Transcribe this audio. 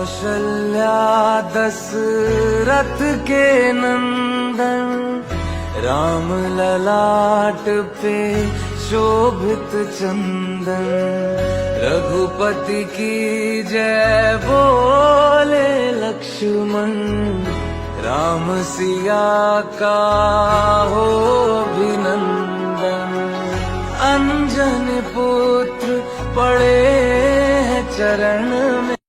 कौशल्या दशरथ के नंदन, राम ललाट पे शोभित चंदन। रघुपति की जय बोले लक्ष्मण, राम सिया का हो अभिनंदन। अंजन पुत्र पड़े हैं चरण